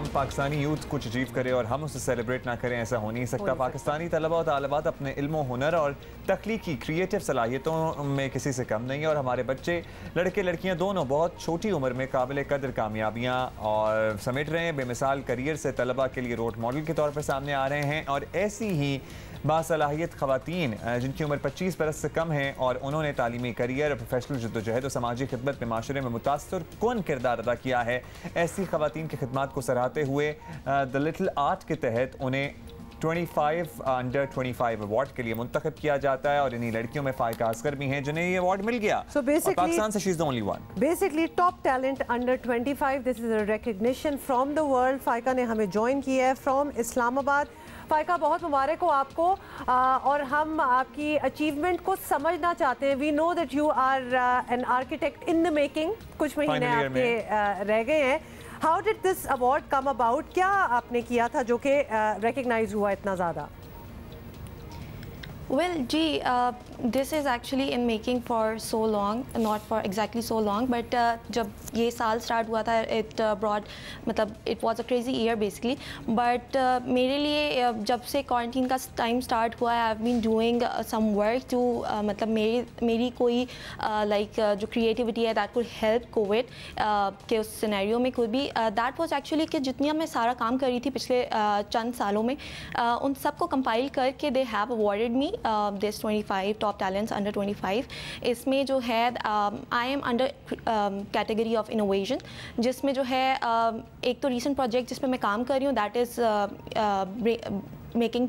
हम पाकिस्तानी यूथ कुछ अचीव करें और हम उसे सेलिब्रेट ना करें, ऐसा हो नहीं सकता। पाकिस्तानी तलबा और तालिबात अपने इल्म हुनर और तख्लीकी क्रिएटिव सलाहियतों में किसी से कम नहीं है, और हमारे बच्चे लड़के लड़कियां दोनों बहुत छोटी उम्र में काबिल कदर कामयाबियां और समेट रहे हैं। बेमिसाल करियर से तलबा के लिए रोल मॉडल के तौर पर सामने आ रहे हैं, और ऐसी ही बासलाहियत ख़वातीन जिनकी उम्र 25 बरस से कम है और उन्होंने तालीमी करियर, प्रोफेशनल जद्दोजहद और समाजी खिदमत में माशरे में मुतासर कौन किरदार अदा किया है, ऐसी ख़वातीन की खिदमत को सराहते हुए द लिटिल आर्ट के तहत उन्हें 25 अंडर 25 अवार्ड के लिए मुंतखब किया जाता है, और इन्हीं लड़कियों में फाइका असगर भी हैं जिन्हें ये अवार्ड मिल गया। So पाकिस्तान से she is the only one. Basically top talent under 25, this is a recognition from the world. Faika ने हमें ज्वाइन किया है फ्रॉम इस्लामाबाद। फाइका, बहुत मुबारक हो आपको, और हम आपकी अचीवमेंट को समझना चाहते हैं। We know that you are an architect in the making, कुछ महीने आपके रह गए हैं। How did this award come about? क्या आपने किया था जो कि रिकग्नाइज हुआ इतना ज़्यादा? Well, ji, this is actually in making for so long, not for exactly so long, but जब ये साल स्टार्ट हुआ था, it brought, मतलब it was a crazy year basically, but मेरे लिए जब से क्वारंटीन का टाइम स्टार्ट हुआ है, I've been doing some work to, मतलब मेरी कोई like जो creativity है that could help COVID के उस सिनेरियो में could be, that was actually कि जितनी मैं सारा काम कर रही थी पिछले चंद सालों में, उन सबको कंपाइल करके they have awarded me this 25 top talents under 25। इसमें जो है I am under category of innovation, जिसमें जो है एक तो रीसेंट प्रोजेक्ट जिसमें मैं काम कर रही हूँ that is making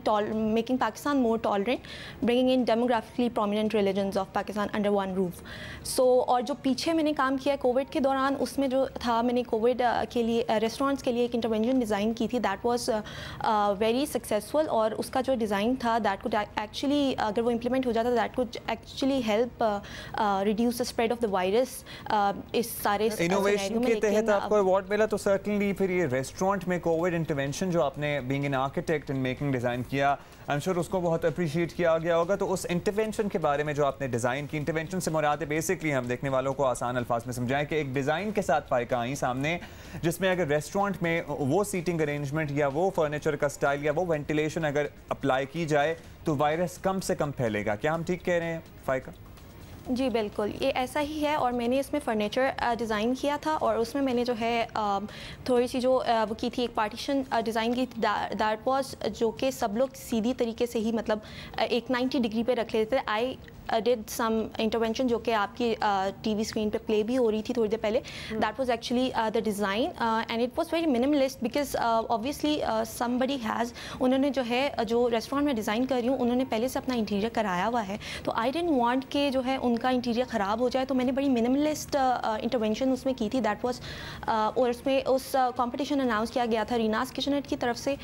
Pakistan more tolerant, bringing in demographically prominent religions of Pakistan under one roof। So और जो पीछे मैंने काम किया कोविड के दौरान, उसमें जो था मैंने कोविड के लिए रेस्टोरेंट्स के लिए एक इंटरवेंशन डिज़ाइन की थी दैट वाज वेरी सक्सेसफुल, और उसका जो डिज़ाइन था दैट कुड एक्चुअली, अगर वो इम्प्लीमेंट हो जाता that could actually help reduce the spread of the virus इस सारे इनोवेशन के तहत आपको अवार्ड मिला। तो सर्टनली फिर ये रेस्टोरेंट में कोविड इंटरवेंशन जो आपने being an architect and making design किया, आई एम श्योर उसको बहुत अप्रिशिएट किया गया होगा। तो उस इंटरवेंशन के बारे में जो आपने डिज़ाइन की, इंटरवेंशन से मुराद बेसिकली हम देखने वालों को आसान अल्फाज में समझाएं कि एक डिज़ाइन के साथ फाइका आई सामने, जिसमें अगर रेस्टोरेंट में वो सीटिंग अरेंजमेंट या वो फर्नीचर का स्टाइल या वो वेंटिलेशन अगर अप्लाई की जाए तो वायरस कम से कम फैलेगा। क्या हम ठीक कह रहे हैं फाइका? जी बिल्कुल, ये ऐसा ही है। और मैंने इसमें फ़र्नीचर डिज़ाइन किया था, और उसमें मैंने जो है थोड़ी सी जो वो की थी, एक पार्टीशन डिज़ाइन की दैट वाज, जो कि सब लोग सीधी तरीके से ही मतलब एक 90 डिग्री पे रख लेते थे। आई डिड सम इंटरवेंशन जो कि आपकी टीवी स्क्रीन पे प्ले भी हो रही थी थोड़ी देर पहले। That was actually the design, and it was very minimalist because obviously somebody has, उन्होंने जो है जो रेस्टोरेंट में डिज़ाइन कर रही हूँ उन्होंने पहले से अपना इंटीरियर कराया हुआ है, तो आई डिडंट वांट के जो है उनका इंटीरियर ख़राब हो जाए, तो मैंने बड़ी मिनिमलिस्ट इंटरवेंशन उसमें की थी। दैट वाज, और उसमें उस कॉम्पिटिशन अनाउंस किया गया था रीनास किचनट की तरफ से,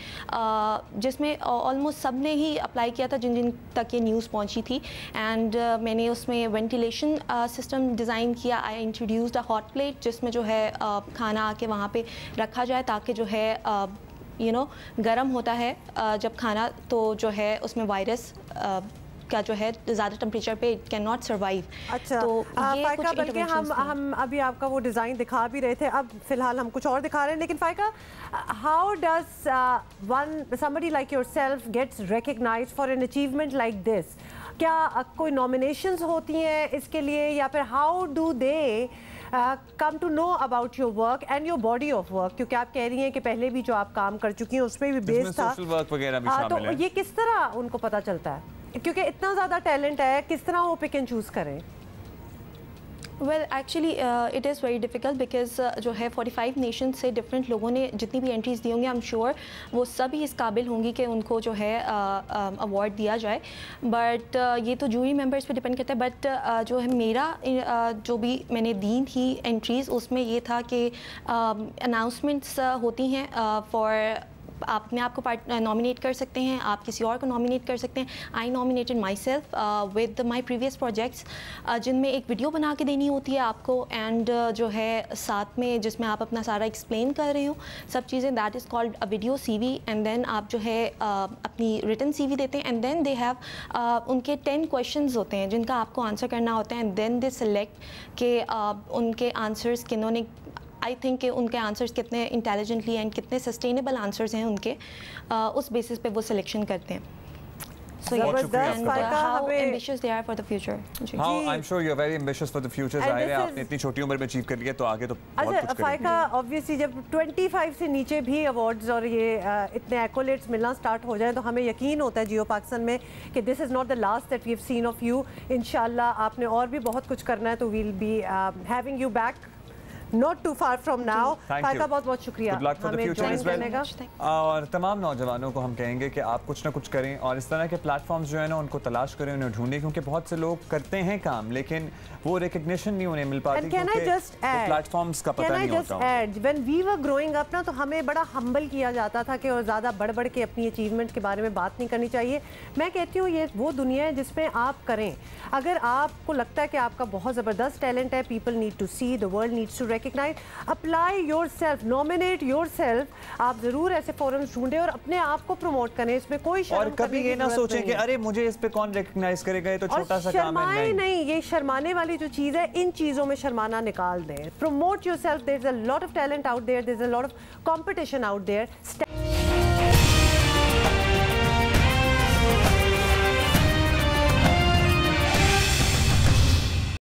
जिसमें ऑलमोस्ट सब ने ही अप्लाई किया था जिन जिन तक ये न्यूज़ पहुँची थी। एंड मैंने उसमें वेंटिलेशन सिस्टम डिज़ाइन किया। आई इंट्रोड्यूस्ड अ हॉट प्लेट जिसमें जो है खाना आके वहाँ पे रखा जाए, ताकि जो है गर्म होता है जब खाना, तो जो है उसमें वायरस का जो है ज़्यादा टेम्परेचर पे इट कैन नॉट सर्वाइव। अच्छा, तो फाइका, बल्कि हम अभी आपका वो डिज़ाइन दिखा भी रहे थे, अब फिलहाल हम कुछ और दिखा रहे हैं। लेकिन Faika, how does somebody like yourself gets recognized for an achievement like this? क्या कोई नॉमिनेशंस होती हैं इसके लिए, या फिर how do they come to know about your work and your body of work? क्योंकि आप कह रही हैं कि पहले भी जो आप काम कर चुकी हैं उसमें भी बेस था, तो ये किस तरह उनको पता चलता है? क्योंकि इतना ज़्यादा टैलेंट है, किस तरह वो पिक एंड चूज़ करें? Well actually it is very difficult because जो है 45 नेशन से डिफरेंट लोगों ने जितनी भी एंट्रीज़ दी होंगी, आई एम श्योर वो सभी इस काबिल होंगी कि उनको जो है अवार्ड दिया जाए। बट ये तो जूरी मेंबर्स पे डिपेंड करता है। बट जो है मेरा जो भी मैंने दी थी एंट्रीज़, उसमें ये था कि अनाउंसमेंट्स होती हैं फॉर, आप अपने आप को नॉमिनेट कर सकते हैं, आप किसी और को नॉमिनेट कर सकते हैं। I nominated myself with my previous projects, जिनमें एक वीडियो बना के देनी होती है आपको, एंड जो है साथ में जिसमें आप अपना सारा एक्सप्लेन कर रहे हो सब चीज़ें, that is called a video CV। And then आप जो है अपनी रिटन CV देते हैं, एंड देन दे हैव उनके 10 क्वेश्चंस होते हैं जिनका आपको आंसर करना होता है, एंड देन दे सेलेक्ट के उनके आंसर्स किन्होंने आई थिंक कि उनके आंसर्स कितने इंटेलिजेंटली एंड कितने सस्टेनेबल आंसर्स हैं उनके, उस बेसिस पे वो सिलेक्शन करते हैं. So जबरदस्त फाइका, how ambitious they are for the future. How I'm sure you're very ambitious for the future. ज़ाहिर है आपने इतनी छोटी उम्र में अचीव कर लिया तो आगे तो बहुत कुछ करेंगे. फाइका ऑब्वियसली जब 25 से नीचे भी अवार्ड्स और ये इतने एक्कोलेट्स मिलना स्टार्ट हो जाए तो हमें यकीन होता है जियो पाकिस्तान में कि this is not the last that we have seen of you. इंशाल्लाह आपने और भी बहुत कुछ करना है तो we'll be having you back not too far from now. Faika बहुत बहुत शुक्रिया. Good luck for the future as well. और तमाम नौजवानों को हम कहेंगे कि आप कुछ ना कुछ करें और इस तरह के प्लेटफॉर्म्स जो है ना उनको तलाश करें, उन्हें ढूंढें, क्योंकि बहुत से लोग करते हैं काम लेकिन वो रिकग्निशन नहीं उन्हें मिल पाती क्योंकि प्लेटफॉर्म्स का पता नहीं होता. When we were growing up ना तो हमें बड़ा हम्बल किया जाता था कि और ज़्यादा बढ़ के अपनी अचीवमेंट के बारे में बात नहीं करनी चाहिए. मैं कहती हूँ ये वो दुनिया है जिसमें आप करें. अगर आपको लगता है कि आपका बहुत ज़बरदस्त टैलेंट है, people need to see, the world needs to recognise, apply yourself, nominate yourself. आप ज़रूर ऐसे फोरम्स ढूंढें और अपने आप को प्रमोट करें, इसमें कोई शर्म और कभी ये ना सोचें कि अरे मुझे इस पे कौन रिकग्नाइज करेगा, ये तो छोटा सा काम है. नहीं, ये शर्माने वाली जो चीज़ है, इन चीज़ों में शर्माना निकाल दें. Promote yourself. There is a lot of talent out there, there is a lot of competition out there.